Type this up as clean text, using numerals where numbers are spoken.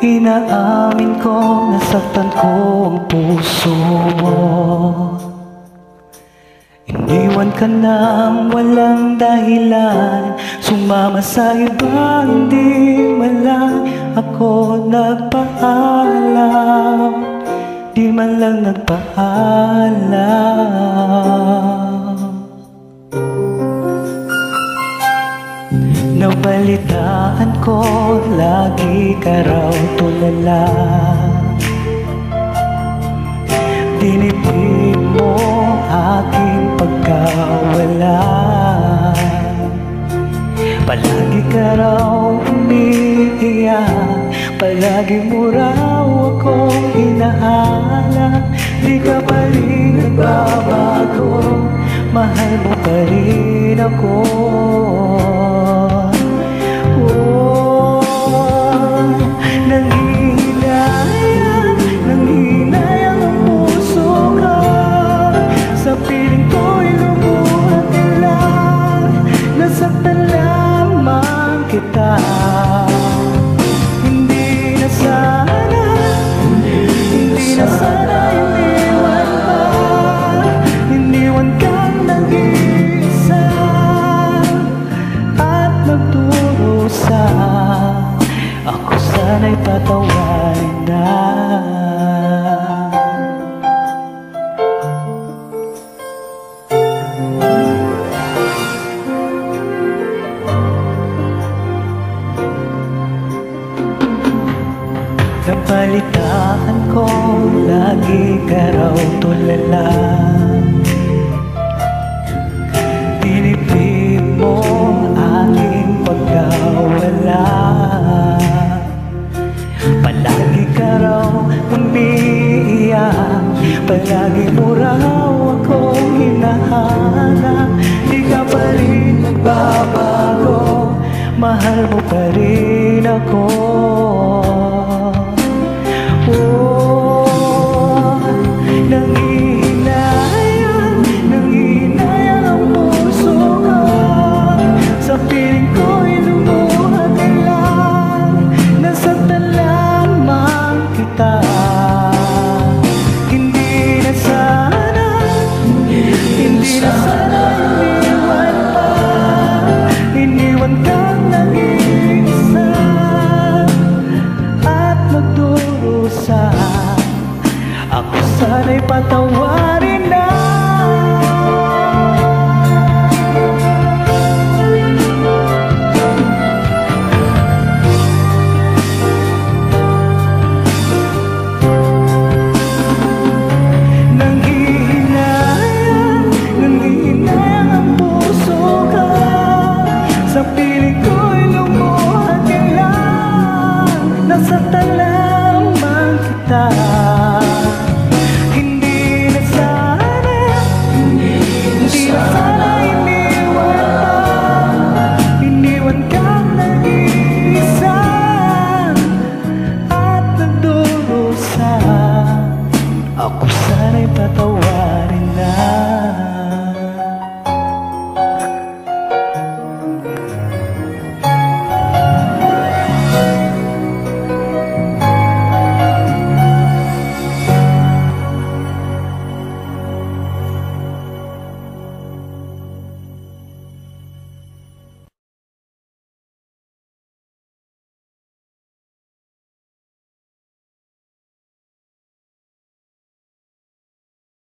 Inaamin ko, nasaktan ko ang puso mo. Iniwan ka nang walang dahilan, sumama sa iba, hindi man lang ako nagpaalam. Di man lang nagpaalam. Nabalitaan ko, lagi ka raw tulala. Dinibdib mo aking pagkawala. Palagi ka raw umiiyak, palagi mo raw akong hinahanap. Di ka pa rin nagbabago, mahal mo pa rin ako. Nanghihinayang ang puso ko, sa piling ko'y lumuhat lang. Nasaktan lamang kita. Hindi na sana iniwan pa. Iniwan kang nag-iisa at nagdurusa. Ako sana'y patawarin na. Nabalitaan ko, lagi ka raw tulala. Dinibdib mo aking pagkawala. Palagi ka raw umiiyak, palagi mo raw akong hinahanap. Di ka pa rin nagbabago, mahal mo pa rin ako.